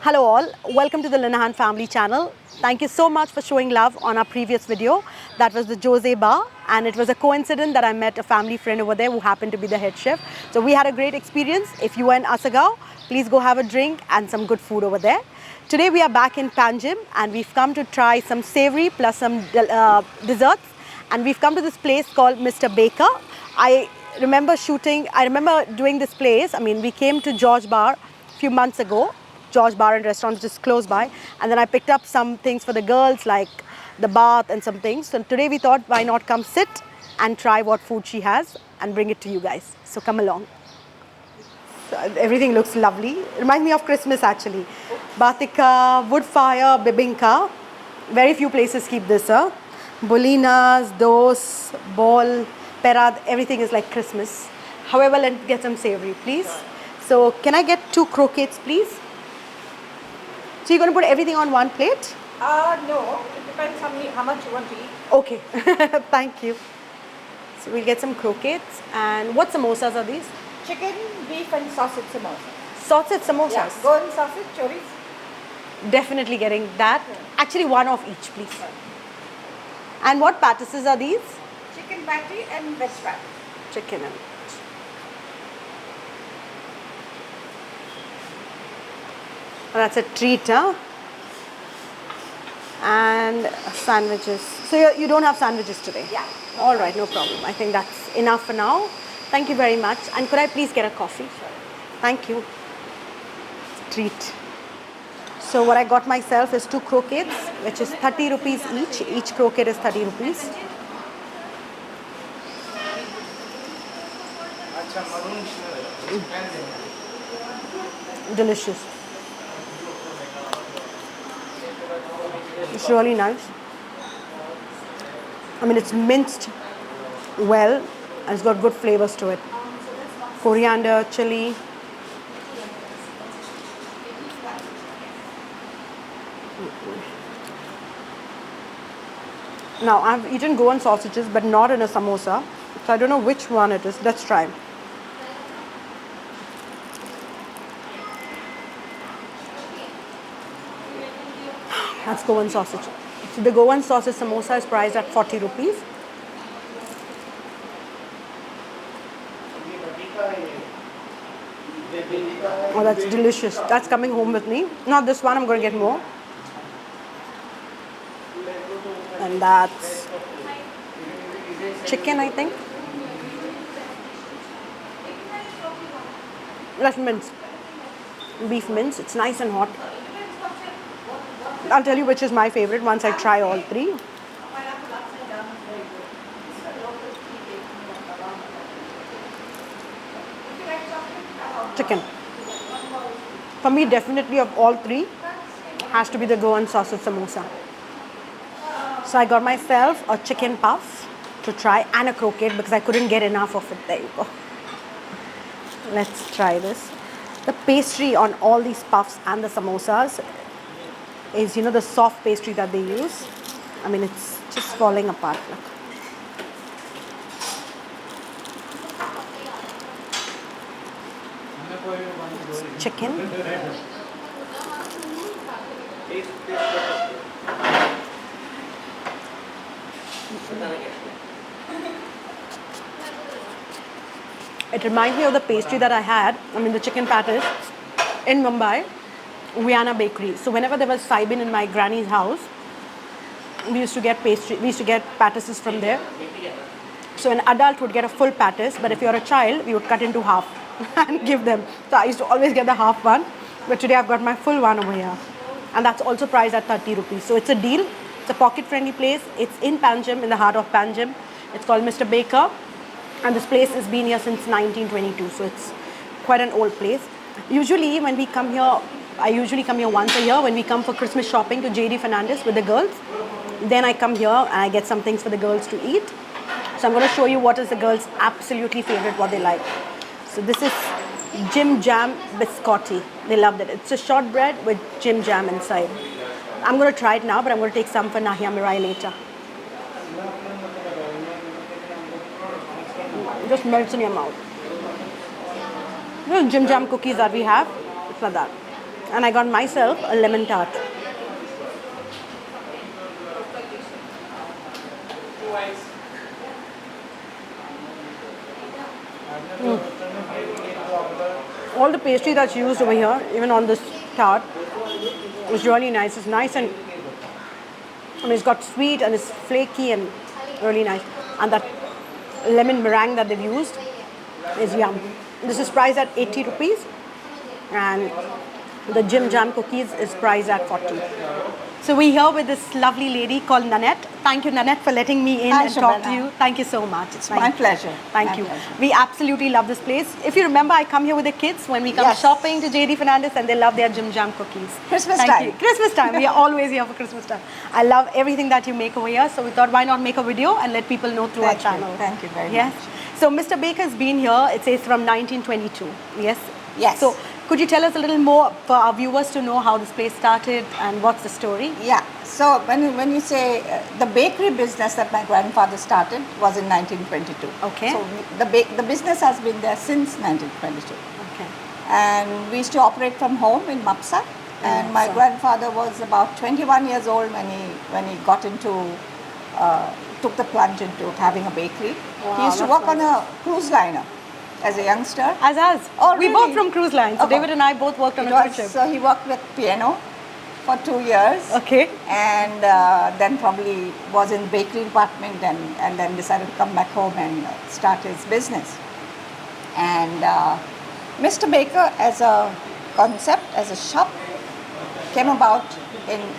Hello all, welcome to the Linehan family channel. Thank you so much for showing love on our previous video. That was the Jose Bar, and it was a coincidence that I met a family friend over there who happened to be the head chef. So we had a great experience. If you were in Asagao, please go have a drink and some good food over there. Today we are back in Panjim and we've come to try some savory plus some desserts, and we've come to this place called Mr. Baker. I remember doing this place. We came to George Bar a few months ago. George Bar and Restaurant, which is close by, and then I picked up some things for the girls like the bath and some things. So today we thought, why not come sit and try what food she has and bring it to you guys. So come along. So everything looks lovely. Reminds me of Christmas actually. Batika, wood fire, bibinka. Very few places keep this. Bolinas, dos, bol, perad, everything is like Christmas. However, let's get some savory, please. So can I get 2 croquettes, please? So you're going to put everything on one plate? No, it depends on how much you want to eat. Okay, thank you. So we'll get some croquettes. And what samosas are these? Chicken, beef and sausage samosa. Sausage samosas? Yeah, golden sausage, choris. Definitely getting that. Yeah. Actually, one of each, please. And what patties are these? Chicken patty and veg patty. Chicken and that's a treat, huh? And sandwiches. So you don't have sandwiches today? Yeah. All right, no problem. I think that's enough for now. Thank you very much. And could I please get a coffee? Sure. Thank you. It's a treat. So what I got myself is 2 croquettes, which is 30 rupees each. Each croquette is 30 rupees. Delicious. It's really nice. It's minced well and it's got good flavors to it. Coriander, chili. Now I've eaten Goan sausages but not in a samosa. So I don't know which one it is. Let's try. That's Goan sausage. So the Goan sausage samosa is priced at 40 rupees. Oh, that's delicious. That's coming home with me. Not this one, I'm going to get more. And that's chicken, I think. That's mince. Beef mince. It's nice and hot. I'll tell you which is my favorite once I try all 3. Chicken. For me, definitely of all 3, has to be the Goan sausage samosa. So I got myself a chicken puff to try and a croquette because I couldn't get enough of it. There you go. Let's try this. The pastry on all these puffs and the samosas is, the soft pastry that they use. It's just falling apart. Look. It's chicken. It reminds me of the pastry that I had, the chicken patties in Mumbai. Vienna bakery. So whenever there was Saibin in my granny's house, we used to get patties from there. So an adult would get a full patties, but if you're a child, we would cut into half and give them. So I used to always get the half one, but today I've got my full one over here. And that's also priced at 30 rupees. So it's a deal. It's a pocket-friendly place. It's in Panjim, in the heart of Panjim. It's called Mr. Baker. And this place has been here since 1922. So it's quite an old place. Usually when we come here, I usually come here once a year when we come for Christmas shopping to J.D. Fernandez with the girls. Then I come here and I get some things for the girls to eat. So I'm going to show you what is the girls' absolutely favorite, what they like. So this is Jim Jam Biscotti. They loved it. It's a shortbread with Jim Jam inside. I'm going to try it now, but I'm going to take some for Nahia Mirai later. It just melts in your mouth. Jim Jam cookies that we have, it's like that. And I got myself a lemon tart. All the pastry that's used over here, even on this tart, was really nice. It's nice and I mean, it's got sweet and it's flaky and really nice. And that lemon meringue that they've used is yum. This is priced at 80 rupees and the Jim Jam cookies is priced at 40. So we're here with this lovely lady called Nennette. Thank you, Nennette, for letting me in and talk to you. Thank you so much. It's my pleasure. Thank you. We absolutely love this place. If you remember, I come here with the kids when we come shopping to JD Fernandez and they love their Jim Jam cookies. Christmas time. Christmas time. We are always here for Christmas time. I love everything that you make over here. So we thought, why not make a video and let people know through our channel. Thank you very much. So Mr. Baker's been here, it says from 1922. Yes? Yes. So could you tell us a little more for our viewers to know how this place started and what's the story? Yeah. So when you say the bakery business that my grandfather started was in 1922. Okay. So the business has been there since 1922. Okay. And we used to operate from home in Mapusa. And my grandfather was about 21 years old when he got into took the plunge into having a bakery. Wow, he used to work on a cruise liner as a youngster. As us. Oh, we really? both from cruise line. So David and I both worked on a cruise ship. So he worked with piano for 2 years. Okay. And then probably was in the bakery department and then decided to come back home and start his business. And Mr. Baker as a concept, as a shop, came about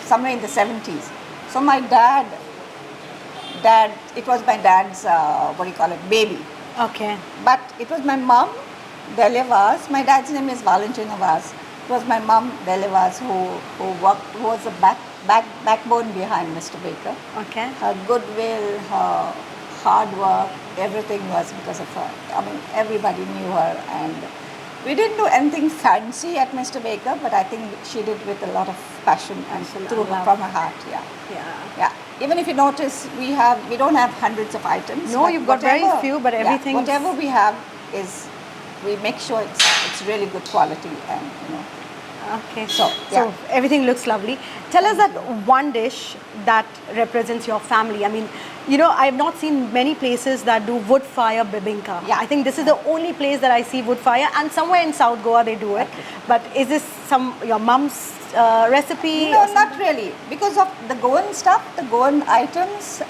somewhere in the 70s. So my dad, it was my dad's, baby. Okay. But it was my mom, Delia Vaz. My dad's name is Valentino Vaz. It was my mom, Delia Vaz, who was the backbone behind Mr. Baker. Okay. Her goodwill, her hard work, everything was because of her. I mean, everybody knew her, and we didn't do anything fancy at Mr. Baker, but I think she did with a lot of passion and from her heart. Yeah. Even if you notice, we don't have hundreds of items. No, you've got very few, but everything. Whatever we have is, we make sure it's really good quality, and Okay. So everything looks lovely. Tell us that one dish that represents your family. I mean, I have not seen many places that do wood fire bibinka. Yeah. I think this is the only place that I see wood fire, and somewhere in South Goa they do it. But is this your mom's recipe? No, not really. Because of the Goan stuff, the Goan items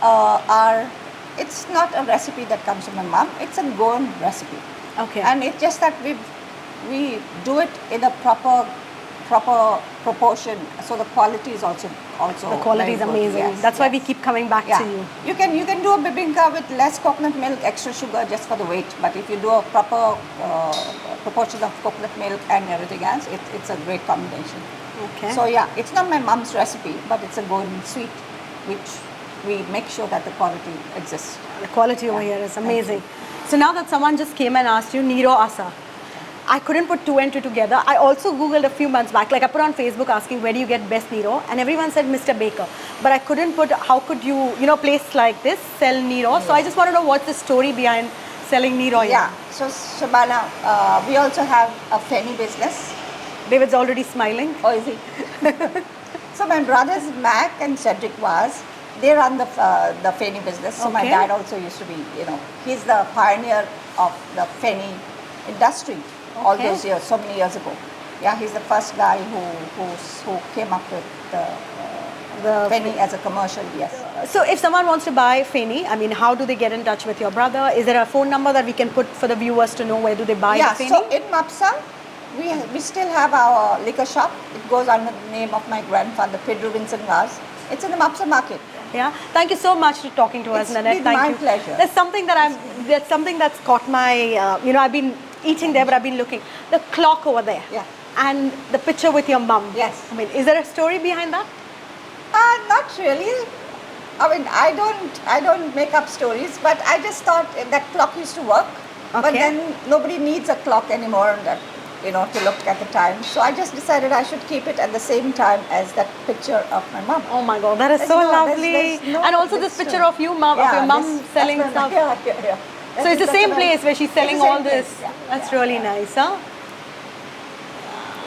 it's not a recipe that comes from my mom. It's a Goan recipe. Okay. And it's just that we do it in a proper proportion, so the quality is also the quality is amazing. Yes, that's why we keep coming back to you. You can do a bibinka with less coconut milk, extra sugar just for the weight, but if you do a proper proportion of coconut milk and everything else, it's a great combination. Okay. So it's not my mom's recipe, but it's a golden sweet which we make sure that the quality exists. The quality over here is amazing. So now that someone just came and asked you Niro Asa, I couldn't put two and two together. I also Googled a few months back, like I put on Facebook asking where do you get best Niro, and everyone said Mr. Baker. But I couldn't put, how could you, place like this, sell Niro? So I just want to know what's the story behind selling Niro here. Yeah, so Shabana, we also have a feni business. David's already smiling. Oh, is he? So my brothers Mac and Cedric Vaz, they run the feni business. So my dad also used to be, he's the pioneer of the feni industry. All those years, so many years ago. Yeah, he's the first guy who came up with the feni as a commercial. Yes. So if someone wants to buy feni, I mean, how do they get in touch with your brother? Is there a phone number that we can put for the viewers to know where do they buy the feni? So in Mapusa, we still have our liquor shop. It goes under the name of my grandfather, Pedro Vicente Vaz. It's in the Mapusa market. Yeah. Thank you so much for talking to us, Nennette. Thank you. My pleasure. There's something that's caught my, I've been eating there, but I've been looking. The clock over there. Yeah. And the picture with your mum. Yes. I mean, is there a story behind that? Not really. I mean, I don't make up stories, but I just thought that clock used to work. Okay. But then nobody needs a clock anymore to look at the time. So I just decided I should keep it at the same time as that picture of my mum. Oh my God, that is so lovely. And also this picture of you, mum, of your mum selling stuff. Yeah. So it's the same place where she's selling all this. Yeah. That's really nice, huh?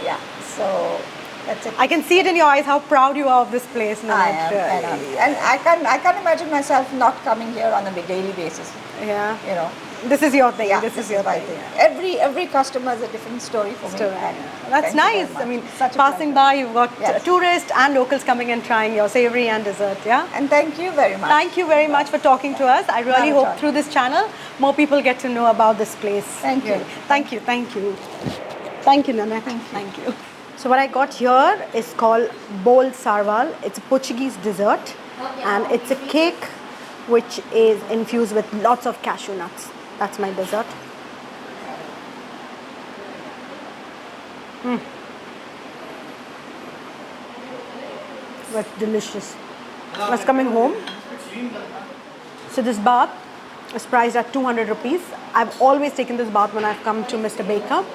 Yeah. So That's it. I can see it in your eyes how proud you are of this place, I Nennette. am, and I can't imagine myself not coming here on a daily basis. Yeah. You know, This is your thing. yeah, this is your my thing. thing. Every customer is a different story for me. And That's thank you very nice. I much. mean, Such a passing pleasure. by, you've got Yes. tourists and locals coming and trying your savory and dessert. Yeah. And thank you very much. Thank you very much for talking to us. I really Not at hope all. through this channel more people get to know about this place. Thank you. Really. Thank you. Thank you. Thank you, Nana. Thank you. So what I got here is called bol sarwal. It's a Portuguese dessert, and it's a cake which is infused with lots of cashew nuts. That's my dessert. That's delicious. I was coming home. So this bath is priced at 200 rupees. I've always taken this bath when I've come to Mr. Baker.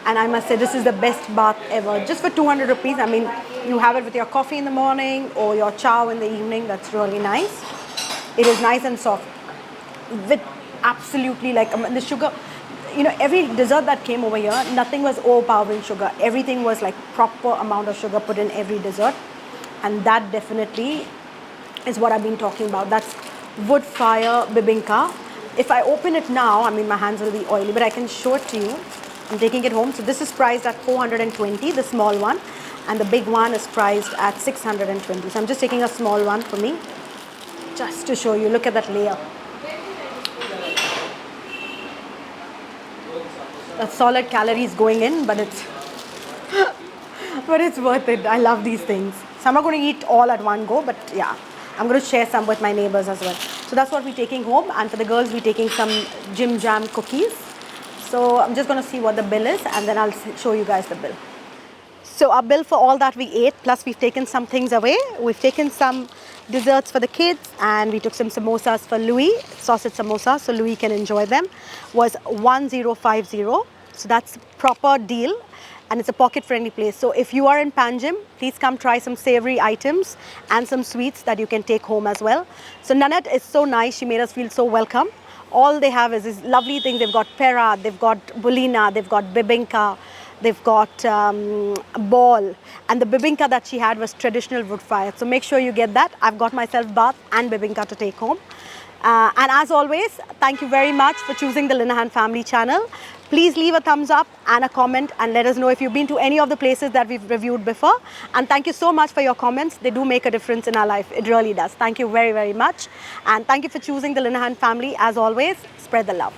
And I must say this is the best bath ever. Just for 200 rupees, I mean, you have it with your coffee in the morning or your chow in the evening. That's really nice. It is nice and soft. With absolutely like the sugar, you know, every dessert that came over here, nothing was overpowering sugar. Everything was like proper amount of sugar put in every dessert. And that definitely is what I've been talking about. That's wood fire bibinka. If I open it now, I mean, my hands will be oily, but I can show it to you. I'm taking it home. So this is priced at 420, the small one. And the big one is priced at 620. So I'm just taking a small one for me, just to show you. Look at that layer. That's solid calories going in, but it's but it's worth it. I love these things. So I'm not going to eat all at one go, but yeah, I'm going to share some with my neighbors as well. So that's what we're taking home. And for the girls, we're taking some Jim Jam cookies. So I'm just going to see what the bill is, and then I'll show you guys the bill. So our bill for all that we ate, plus we've taken some things away. We've taken some desserts for the kids, and we took some samosas for Louis, sausage samosas, so Louis can enjoy them, was 1050. So that's proper deal, and it's a pocket-friendly place. So if you are in Panjim, please come try some savory items and some sweets that you can take home as well. So Nennette is so nice. She made us feel so welcome. All they have is these lovely things. They've got pera, they've got bulina, they've got bibinka, they've got ball. And the bibinka that she had was traditional wood fire. So make sure you get that. I've got myself bath and bibinka to take home. And as always, thank you very much for choosing the Linehan family channel. Please leave a thumbs up and a comment and let us know if you've been to any of the places that we've reviewed before. And thank you so much for your comments. They do make a difference in our life. It really does. Thank you very, very much. And thank you for choosing the Linehan family. As always, spread the love.